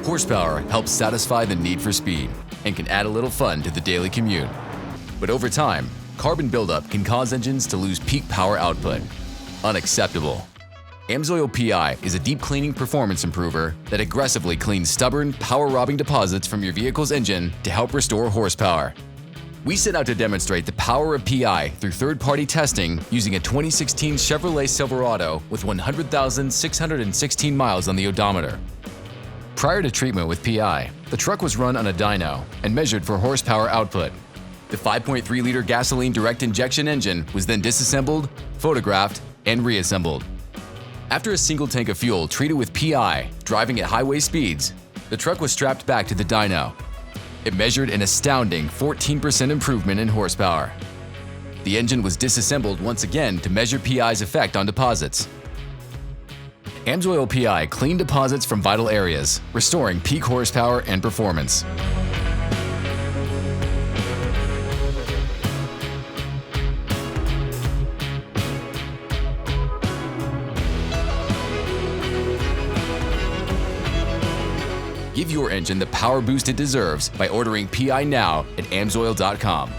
Horsepower helps satisfy the need for speed and can add a little fun to the daily commute. But over time, carbon buildup can cause engines to lose peak power output. Unacceptable. AMSOIL P.i is a deep cleaning performance improver that aggressively cleans stubborn, power-robbing deposits from your vehicle's engine to help restore horsepower. We set out to demonstrate the power of P.i through third-party testing using a 2016 Chevrolet Silverado with 100,616 miles on the odometer. Prior to treatment with P.i, the truck was run on a dyno and measured for horsepower output. The 5.3-liter gasoline direct injection engine was then disassembled, photographed, and reassembled. After a single tank of fuel treated with P.i, driving at highway speeds, the truck was strapped back to the dyno. It measured an astounding 14% improvement in horsepower. The engine was disassembled once again to measure P.i.'s effect on deposits. AMSOIL P.i cleaned deposits from vital areas, restoring peak horsepower and performance. Give your engine the power boost it deserves by ordering P.i now at AMSOIL.com.